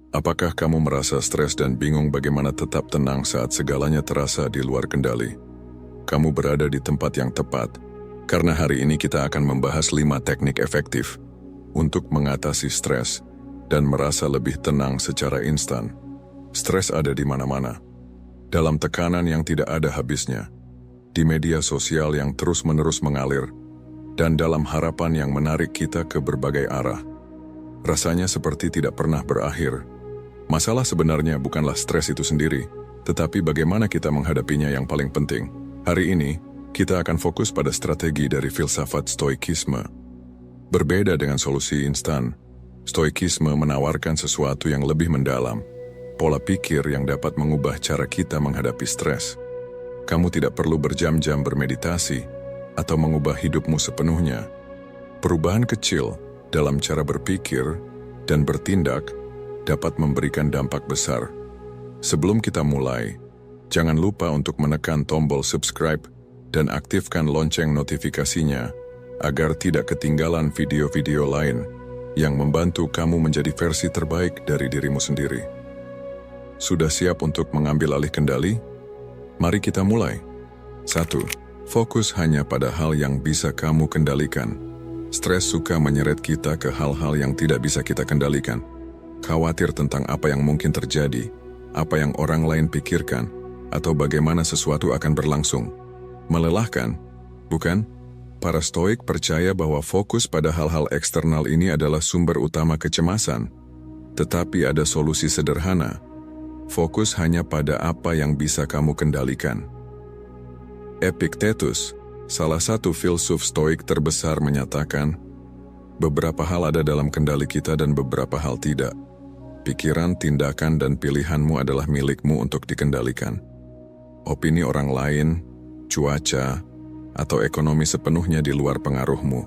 Apakah kamu merasa stres dan bingung bagaimana tetap tenang saat segalanya terasa di luar kendali? Kamu berada di tempat yang tepat, karena hari ini kita akan membahas 5 teknik efektif untuk mengatasi stres dan merasa lebih tenang secara instan. Stres ada di mana-mana, dalam tekanan yang tidak ada habisnya, di media sosial yang terus-menerus mengalir, dan dalam harapan yang menarik kita ke berbagai arah. Rasanya seperti tidak pernah berakhir. Masalah sebenarnya bukanlah stres itu sendiri, tetapi bagaimana kita menghadapinya yang paling penting. Hari ini, kita akan fokus pada strategi dari filsafat Stoikisme. Berbeda dengan solusi instan, Stoikisme menawarkan sesuatu yang lebih mendalam, pola pikir yang dapat mengubah cara kita menghadapi stres. Kamu tidak perlu berjam-jam bermeditasi atau mengubah hidupmu sepenuhnya. Perubahan kecil dalam cara berpikir dan bertindak dapat memberikan dampak besar. Sebelum kita mulai, jangan lupa untuk menekan tombol subscribe dan aktifkan lonceng notifikasinya agar tidak ketinggalan video-video lain yang membantu kamu menjadi versi terbaik dari dirimu sendiri. Sudah siap untuk mengambil alih kendali? Mari kita mulai. 1. Fokus hanya pada hal yang bisa kamu kendalikan. Stres suka menyeret kita ke hal-hal yang tidak bisa kita kendalikan. Khawatir tentang apa yang mungkin terjadi, apa yang orang lain pikirkan, atau bagaimana sesuatu akan berlangsung. Melelahkan, bukan? Para Stoik percaya bahwa fokus pada hal-hal eksternal ini adalah sumber utama kecemasan. Tetapi ada solusi sederhana. Fokus hanya pada apa yang bisa kamu kendalikan. Epictetus, salah satu filsuf Stoik terbesar, menyatakan, beberapa hal ada dalam kendali kita dan beberapa hal tidak. Pikiran, tindakan, dan pilihanmu adalah milikmu untuk dikendalikan. Opini orang lain, cuaca, atau ekonomi sepenuhnya di luar pengaruhmu.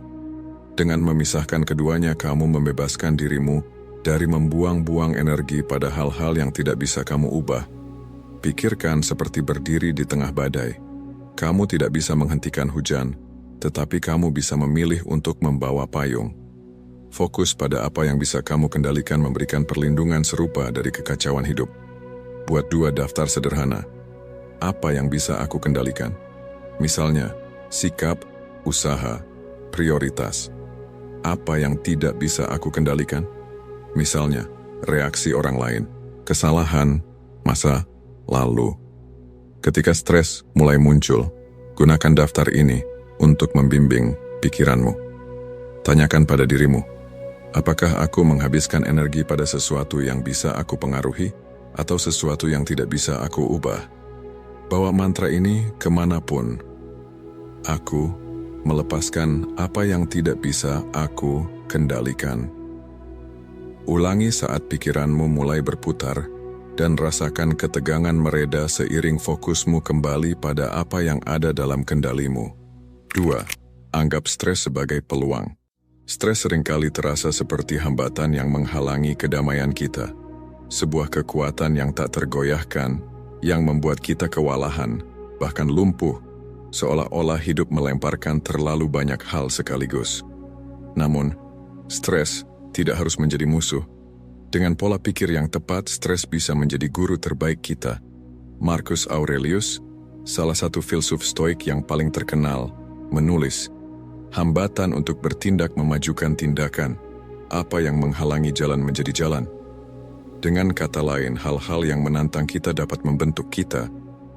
Dengan memisahkan keduanya, kamu membebaskan dirimu dari membuang-buang energi pada hal-hal yang tidak bisa kamu ubah. Pikirkan seperti berdiri di tengah badai. Kamu tidak bisa menghentikan hujan, tetapi kamu bisa memilih untuk membawa payung. Fokus pada apa yang bisa kamu kendalikan memberikan perlindungan serupa dari kekacauan hidup. Buat 2 daftar sederhana. Apa yang bisa aku kendalikan? Misalnya, sikap, usaha, prioritas. Apa yang tidak bisa aku kendalikan? Misalnya, reaksi orang lain, kesalahan, masa lalu. Ketika stres mulai muncul, gunakan daftar ini untuk membimbing pikiranmu. Tanyakan pada dirimu, apakah aku menghabiskan energi pada sesuatu yang bisa aku pengaruhi atau sesuatu yang tidak bisa aku ubah? Bawa mantra ini kemanapun. Aku melepaskan apa yang tidak bisa aku kendalikan. Ulangi saat pikiranmu mulai berputar dan rasakan ketegangan mereda seiring fokusmu kembali pada apa yang ada dalam kendalimu. 2. Anggap stres sebagai peluang. Stres seringkali terasa seperti hambatan yang menghalangi kedamaian kita. Sebuah kekuatan yang tak tergoyahkan, yang membuat kita kewalahan, bahkan lumpuh, seolah-olah hidup melemparkan terlalu banyak hal sekaligus. Namun, stres tidak harus menjadi musuh. Dengan pola pikir yang tepat, stres bisa menjadi guru terbaik kita. Marcus Aurelius, salah satu filsuf Stoik yang paling terkenal, menulis, hambatan untuk bertindak memajukan tindakan, apa yang menghalangi jalan menjadi jalan. Dengan kata lain, hal-hal yang menantang kita dapat membentuk kita,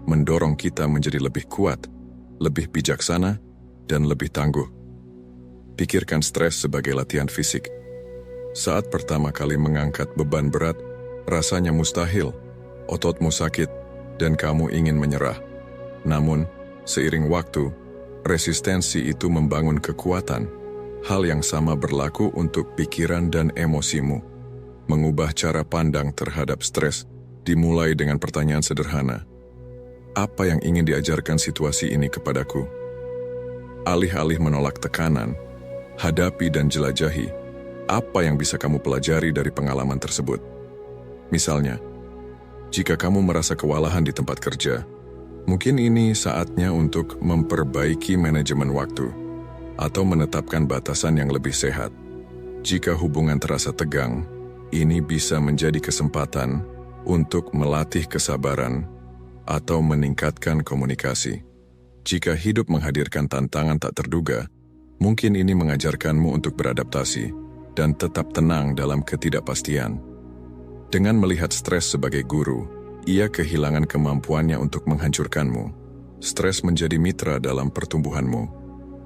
mendorong kita menjadi lebih kuat, lebih bijaksana, dan lebih tangguh. Pikirkan stres sebagai latihan fisik. Saat pertama kali mengangkat beban berat, rasanya mustahil, ototmu sakit, dan kamu ingin menyerah. Namun, seiring waktu, resistensi itu membangun kekuatan. Hal yang sama berlaku untuk pikiran dan emosimu. Mengubah cara pandang terhadap stres dimulai dengan pertanyaan sederhana. Apa yang ingin diajarkan situasi ini kepadaku? Alih-alih menolak tekanan, hadapi dan jelajahi. Apa yang bisa kamu pelajari dari pengalaman tersebut? Misalnya, jika kamu merasa kewalahan di tempat kerja, mungkin ini saatnya untuk memperbaiki manajemen waktu atau menetapkan batasan yang lebih sehat. Jika hubungan terasa tegang, ini bisa menjadi kesempatan untuk melatih kesabaran atau meningkatkan komunikasi. Jika hidup menghadirkan tantangan tak terduga, mungkin ini mengajarkanmu untuk beradaptasi dan tetap tenang dalam ketidakpastian. Dengan melihat stres sebagai guru, ia kehilangan kemampuannya untuk menghancurkanmu. Stres menjadi mitra dalam pertumbuhanmu,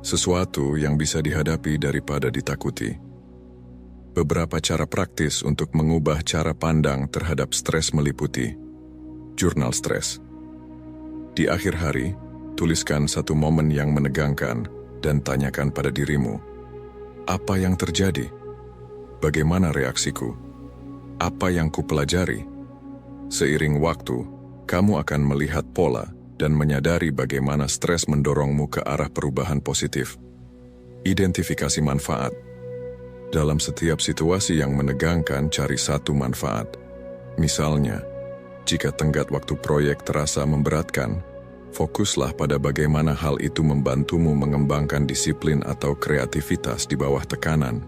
sesuatu yang bisa dihadapi daripada ditakuti. Beberapa cara praktis untuk mengubah cara pandang terhadap stres meliputi jurnal stres. Di akhir hari, tuliskan satu momen yang menegangkan dan tanyakan pada dirimu, apa yang terjadi? Bagaimana reaksiku? Apa yang kupelajari? Seiring waktu, kamu akan melihat pola dan menyadari bagaimana stres mendorongmu ke arah perubahan positif. Identifikasi manfaat. Dalam setiap situasi yang menegangkan, cari satu manfaat. Misalnya, jika tenggat waktu proyek terasa memberatkan, fokuslah pada bagaimana hal itu membantumu mengembangkan disiplin atau kreativitas di bawah tekanan.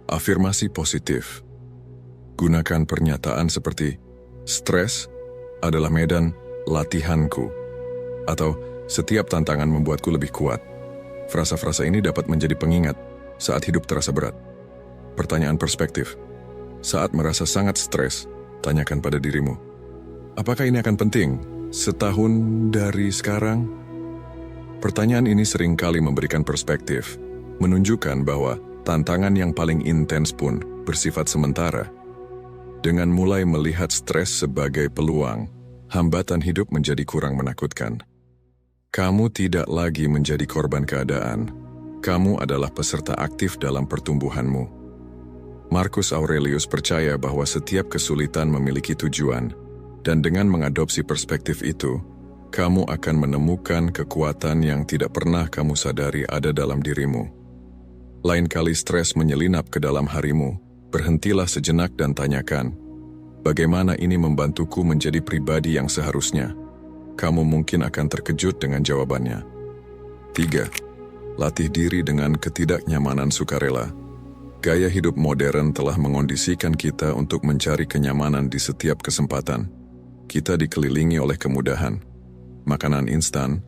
Afirmasi positif. Gunakan pernyataan seperti, stres adalah medan latihanku, atau setiap tantangan membuatku lebih kuat. Frasa-frasa ini dapat menjadi pengingat saat hidup terasa berat. Pertanyaan perspektif. Saat merasa sangat stres, tanyakan pada dirimu, apakah ini akan penting setahun dari sekarang? Pertanyaan ini seringkali memberikan perspektif, menunjukkan bahwa tantangan yang paling intens pun bersifat sementara. Dengan mulai melihat stres sebagai peluang, hambatan hidup menjadi kurang menakutkan. Kamu tidak lagi menjadi korban keadaan. Kamu adalah peserta aktif dalam pertumbuhanmu. Marcus Aurelius percaya bahwa setiap kesulitan memiliki tujuan, dan dengan mengadopsi perspektif itu, kamu akan menemukan kekuatan yang tidak pernah kamu sadari ada dalam dirimu. Lain kali stres menyelinap ke dalam harimu, berhentilah sejenak dan tanyakan, bagaimana ini membantuku menjadi pribadi yang seharusnya? Kamu mungkin akan terkejut dengan jawabannya. 3. Latih diri dengan ketidaknyamanan sukarela. Gaya hidup modern telah mengondisikan kita untuk mencari kenyamanan di setiap kesempatan. Kita dikelilingi oleh kemudahan, makanan instan,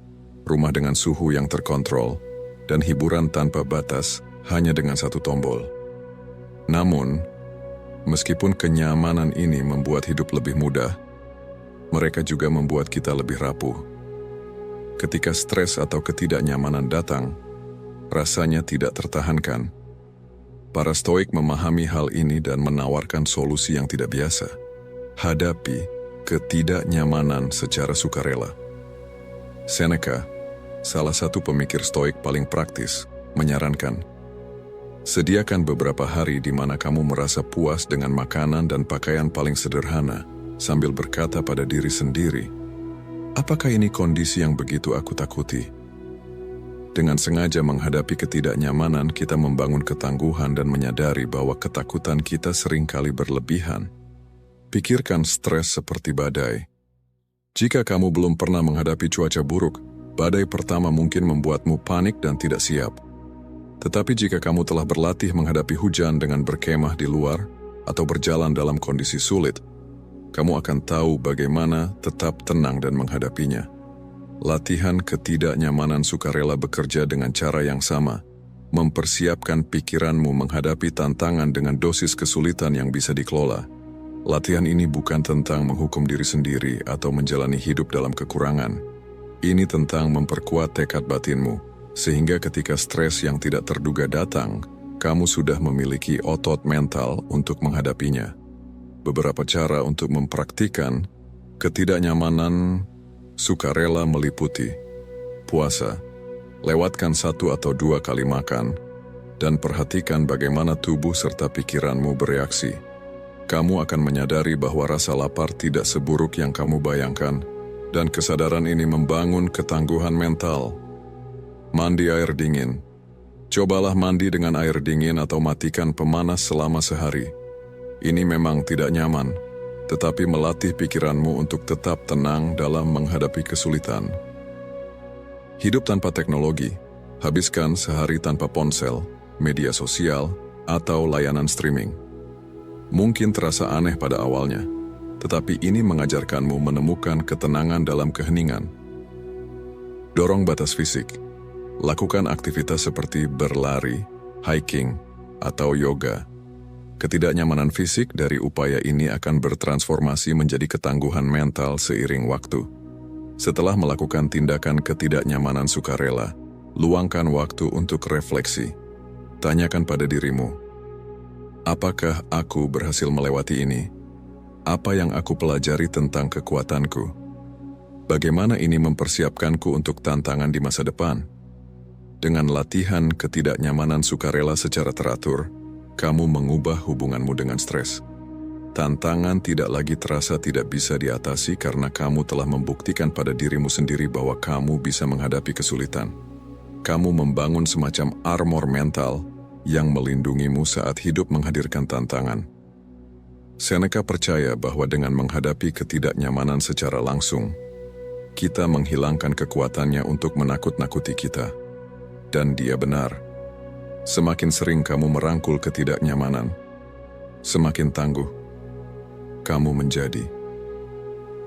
rumah dengan suhu yang terkontrol, dan hiburan tanpa batas hanya dengan satu tombol. Namun, meskipun kenyamanan ini membuat hidup lebih mudah, mereka juga membuat kita lebih rapuh. Ketika stres atau ketidaknyamanan datang, rasanya tidak tertahankan. Para Stoik memahami hal ini dan menawarkan solusi yang tidak biasa. Hadapi ketidaknyamanan secara sukarela. Seneca, salah satu pemikir Stoik paling praktis, menyarankan, sediakan beberapa hari di mana kamu merasa puas dengan makanan dan pakaian paling sederhana, sambil berkata pada diri sendiri, apakah ini kondisi yang begitu aku takuti? Dengan sengaja menghadapi ketidaknyamanan, kita membangun ketangguhan dan menyadari bahwa ketakutan kita seringkali berlebihan. Pikirkan stres seperti badai. Jika kamu belum pernah menghadapi cuaca buruk, badai pertama mungkin membuatmu panik dan tidak siap. Tetapi jika kamu telah berlatih menghadapi hujan dengan berkemah di luar atau berjalan dalam kondisi sulit, kamu akan tahu bagaimana tetap tenang dan menghadapinya. Latihan ketidaknyamanan sukarela bekerja dengan cara yang sama, mempersiapkan pikiranmu menghadapi tantangan dengan dosis kesulitan yang bisa dikelola. Latihan ini bukan tentang menghukum diri sendiri atau menjalani hidup dalam kekurangan. Ini tentang memperkuat tekad batinmu, sehingga ketika stres yang tidak terduga datang, kamu sudah memiliki otot mental untuk menghadapinya. Beberapa cara untuk mempraktikkan ketidaknyamanan sukarela meliputi puasa, lewatkan 1 atau 2 kali makan, dan perhatikan bagaimana tubuh serta pikiranmu bereaksi. Kamu akan menyadari bahwa rasa lapar tidak seburuk yang kamu bayangkan, dan kesadaran ini membangun ketangguhan mental. Mandi air dingin. Cobalah mandi dengan air dingin atau matikan pemanas selama sehari. Ini memang tidak nyaman, tetapi melatih pikiranmu untuk tetap tenang dalam menghadapi kesulitan. Hidup tanpa teknologi. Habiskan sehari tanpa ponsel, media sosial, atau layanan streaming. Mungkin terasa aneh pada awalnya, tetapi ini mengajarkanmu menemukan ketenangan dalam keheningan. Dorong batas fisik. Lakukan aktivitas seperti berlari, hiking, atau yoga. Ketidaknyamanan fisik dari upaya ini akan bertransformasi menjadi ketangguhan mental seiring waktu. Setelah melakukan tindakan ketidaknyamanan sukarela, luangkan waktu untuk refleksi. Tanyakan pada dirimu, apakah aku berhasil melewati ini? Apa yang aku pelajari tentang kekuatanku? Bagaimana ini mempersiapkanku untuk tantangan di masa depan? Dengan latihan ketidaknyamanan sukarela secara teratur, kamu mengubah hubunganmu dengan stres. Tantangan tidak lagi terasa tidak bisa diatasi karena kamu telah membuktikan pada dirimu sendiri bahwa kamu bisa menghadapi kesulitan. Kamu membangun semacam armor mental yang melindungimu saat hidup menghadirkan tantangan. Seneca percaya bahwa dengan menghadapi ketidaknyamanan secara langsung, kita menghilangkan kekuatannya untuk menakut-nakuti kita. Dan dia benar. Semakin sering kamu merangkul ketidaknyamanan, semakin tangguh kamu menjadi.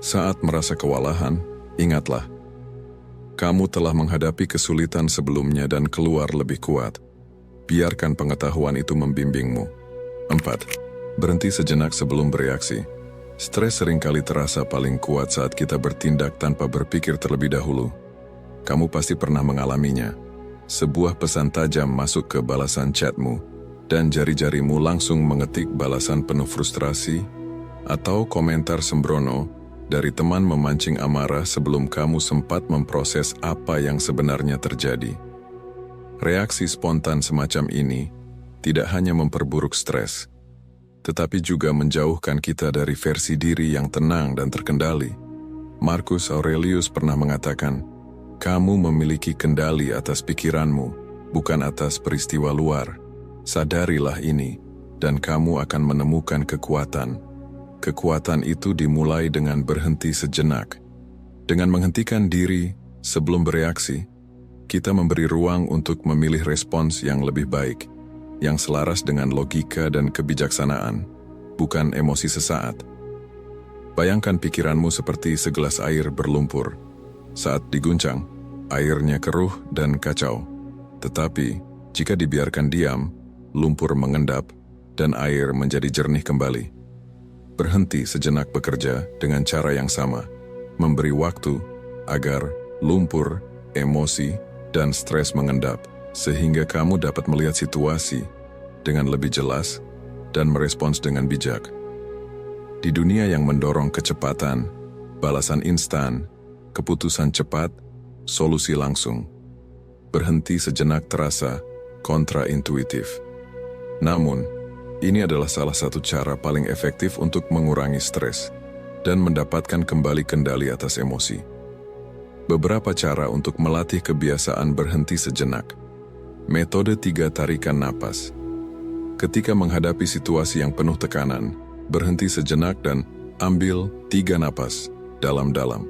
Saat merasa kewalahan, ingatlah, kamu telah menghadapi kesulitan sebelumnya dan keluar lebih kuat. Biarkan pengetahuan itu membimbingmu. 4. Berhenti sejenak sebelum bereaksi. Stres seringkali terasa paling kuat saat kita bertindak tanpa berpikir terlebih dahulu. Kamu pasti pernah mengalaminya. Sebuah pesan tajam masuk ke balasan chatmu, dan jari-jarimu langsung mengetik balasan penuh frustrasi, atau komentar sembrono dari teman memancing amarah sebelum kamu sempat memproses apa yang sebenarnya terjadi. Reaksi spontan semacam ini tidak hanya memperburuk stres, tetapi juga menjauhkan kita dari versi diri yang tenang dan terkendali. Marcus Aurelius pernah mengatakan, kamu memiliki kendali atas pikiranmu, bukan atas peristiwa luar. Sadarilah ini, dan kamu akan menemukan kekuatan. Kekuatan itu dimulai dengan berhenti sejenak. Dengan menghentikan diri sebelum bereaksi, kita memberi ruang untuk memilih respons yang lebih baik, yang selaras dengan logika dan kebijaksanaan, bukan emosi sesaat. Bayangkan pikiranmu seperti segelas air berlumpur. Saat diguncang, airnya keruh dan kacau. Tetapi, jika dibiarkan diam, lumpur mengendap dan air menjadi jernih kembali. Berhenti sejenak bekerja dengan cara yang sama, memberi waktu agar lumpur, emosi, dan stres mengendap, sehingga kamu dapat melihat situasi dengan lebih jelas dan merespons dengan bijak. Di dunia yang mendorong kecepatan, balasan instan, keputusan cepat, solusi langsung, berhenti sejenak terasa kontraintuitif. Namun, ini adalah salah satu cara paling efektif untuk mengurangi stres dan mendapatkan kembali kendali atas emosi. Beberapa cara untuk melatih kebiasaan berhenti sejenak. Metode 3 tarikan napas. Ketika menghadapi situasi yang penuh tekanan, berhenti sejenak dan ambil 3 napas dalam-dalam.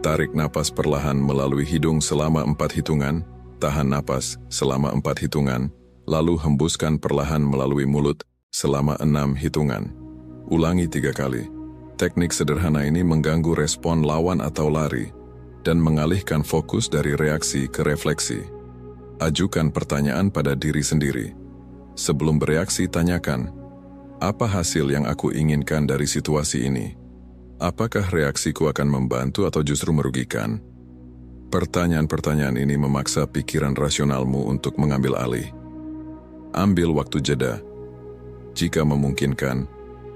Tarik napas perlahan melalui hidung selama 4 hitungan, tahan napas selama 4 hitungan, lalu hembuskan perlahan melalui mulut selama 6 hitungan. Ulangi 3 kali. Teknik sederhana ini mengganggu respon lawan atau lari, dan mengalihkan fokus dari reaksi ke refleksi. Ajukan pertanyaan pada diri sendiri. Sebelum bereaksi, tanyakan, apa hasil yang aku inginkan dari situasi ini? Apakah reaksiku akan membantu atau justru merugikan? Pertanyaan-pertanyaan ini memaksa pikiran rasionalmu untuk mengambil alih. Ambil waktu jeda. Jika memungkinkan,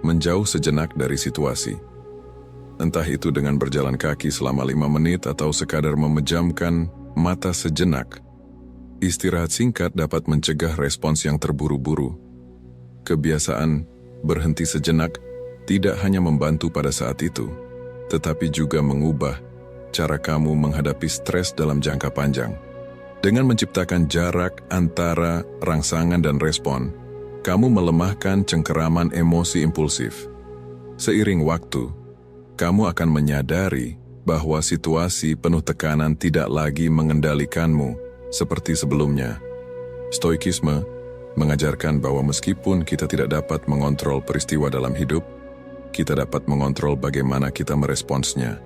menjauh sejenak dari situasi. Entah itu dengan berjalan kaki selama 5 menit atau sekadar memejamkan mata sejenak. Istirahat singkat dapat mencegah respons yang terburu-buru. Kebiasaan berhenti sejenak tidak hanya membantu pada saat itu, tetapi juga mengubah cara kamu menghadapi stres dalam jangka panjang. Dengan menciptakan jarak antara rangsangan dan respon, kamu melemahkan cengkeraman emosi impulsif. Seiring waktu, kamu akan menyadari bahwa situasi penuh tekanan tidak lagi mengendalikanmu seperti sebelumnya. Stoikisme mengajarkan bahwa meskipun kita tidak dapat mengontrol peristiwa dalam hidup, kita dapat mengontrol bagaimana kita meresponsnya.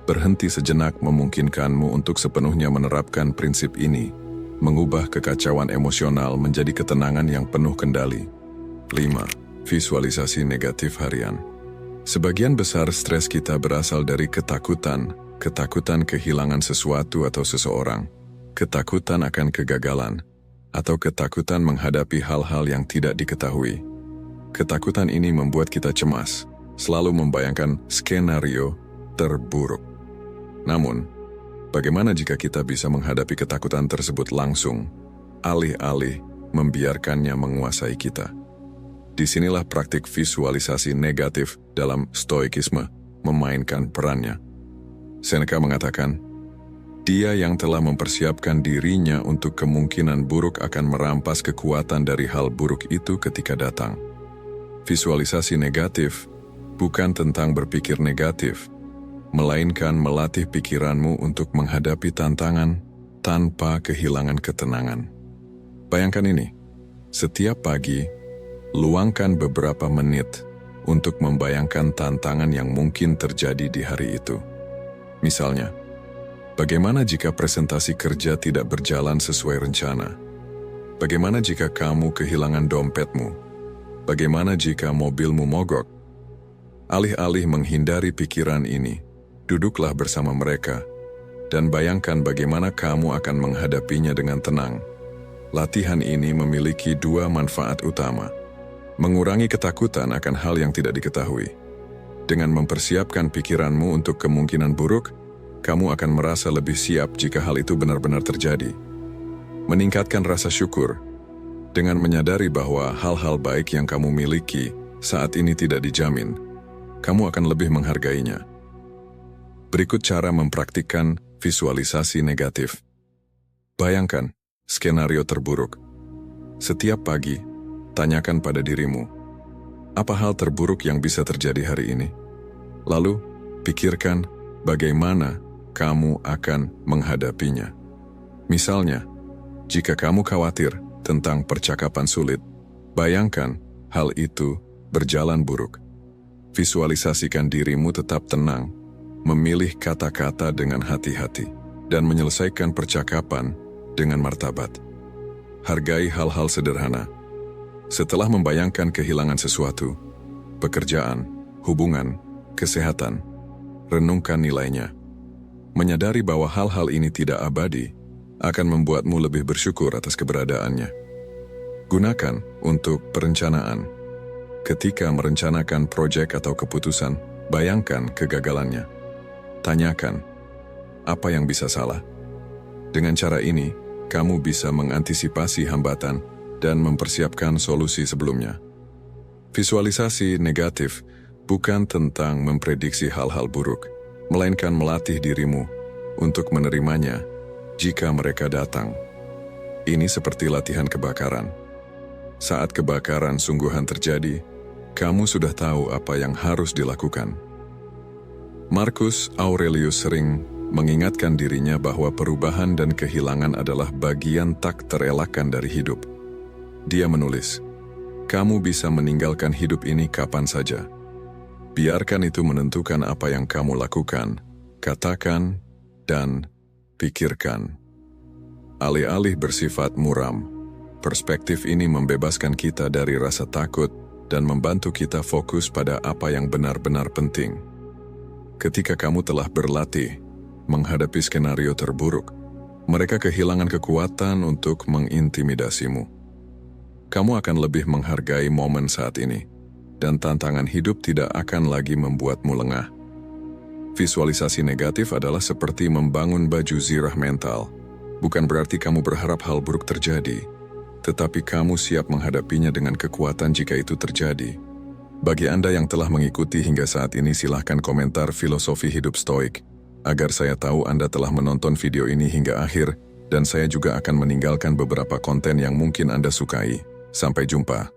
Berhenti sejenak memungkinkanmu untuk sepenuhnya menerapkan prinsip ini, mengubah kekacauan emosional menjadi ketenangan yang penuh kendali. 5. Visualisasi negatif harian. Sebagian besar stres kita berasal dari ketakutan kehilangan sesuatu atau seseorang, ketakutan akan kegagalan, atau ketakutan menghadapi hal-hal yang tidak diketahui. Ketakutan ini membuat kita cemas, selalu membayangkan skenario terburuk. Namun, bagaimana jika kita bisa menghadapi ketakutan tersebut langsung, alih-alih membiarkannya menguasai kita? Disinilah praktik visualisasi negatif dalam stoikisme memainkan perannya. Seneca mengatakan, dia yang telah mempersiapkan dirinya untuk kemungkinan buruk akan merampas kekuatan dari hal buruk itu ketika datang. Visualisasi negatif bukan tentang berpikir negatif, melainkan melatih pikiranmu untuk menghadapi tantangan tanpa kehilangan ketenangan. Bayangkan ini, setiap pagi, luangkan beberapa menit untuk membayangkan tantangan yang mungkin terjadi di hari itu. Misalnya, bagaimana jika presentasi kerja tidak berjalan sesuai rencana? Bagaimana jika kamu kehilangan dompetmu? Bagaimana jika mobilmu mogok? Alih-alih menghindari pikiran ini, duduklah bersama mereka dan bayangkan bagaimana kamu akan menghadapinya dengan tenang. Latihan ini memiliki dua manfaat utama. Mengurangi ketakutan akan hal yang tidak diketahui. Dengan mempersiapkan pikiranmu untuk kemungkinan buruk, kamu akan merasa lebih siap jika hal itu benar-benar terjadi. Meningkatkan rasa syukur, dengan menyadari bahwa hal-hal baik yang kamu miliki saat ini tidak dijamin, kamu akan lebih menghargainya. Berikut cara mempraktikkan visualisasi negatif. Bayangkan skenario terburuk. Setiap pagi, tanyakan pada dirimu, apa hal terburuk yang bisa terjadi hari ini? Lalu, pikirkan bagaimana kamu akan menghadapinya. Misalnya, jika kamu khawatir tentang percakapan sulit, bayangkan hal itu berjalan buruk. Visualisasikan dirimu tetap tenang, memilih kata-kata dengan hati-hati, dan menyelesaikan percakapan dengan martabat. Hargai hal-hal sederhana. Setelah membayangkan kehilangan sesuatu, pekerjaan, hubungan, kesehatan, renungkan nilainya. Menyadari bahwa hal-hal ini tidak abadi akan membuatmu lebih bersyukur atas keberadaannya. Gunakan untuk perencanaan. Ketika merencanakan proyek atau keputusan, bayangkan kegagalannya. Tanyakan, apa yang bisa salah? Dengan cara ini, kamu bisa mengantisipasi hambatan dan mempersiapkan solusi sebelumnya. Visualisasi negatif bukan tentang memprediksi hal-hal buruk, melainkan melatih dirimu untuk menerimanya jika mereka datang. Ini seperti latihan kebakaran. Saat kebakaran sungguhan terjadi, kamu sudah tahu apa yang harus dilakukan. Marcus Aurelius sering mengingatkan dirinya bahwa perubahan dan kehilangan adalah bagian tak terelakkan dari hidup. Dia menulis, kamu bisa meninggalkan hidup ini kapan saja. Biarkan itu menentukan apa yang kamu lakukan, katakan, dan pikirkan. Alih-alih bersifat muram, perspektif ini membebaskan kita dari rasa takut dan membantu kita fokus pada apa yang benar-benar penting. Ketika kamu telah berlatih menghadapi skenario terburuk, mereka kehilangan kekuatan untuk mengintimidasimu. Kamu akan lebih menghargai momen saat ini, dan tantangan hidup tidak akan lagi membuatmu lengah. Visualisasi negatif adalah seperti membangun baju zirah mental. Bukan berarti kamu berharap hal buruk terjadi, tetapi kamu siap menghadapinya dengan kekuatan jika itu terjadi. Bagi Anda yang telah mengikuti hingga saat ini, silahkan komentar filosofi hidup stoik, agar saya tahu Anda telah menonton video ini hingga akhir, dan saya juga akan meninggalkan beberapa konten yang mungkin Anda sukai. Sampai jumpa.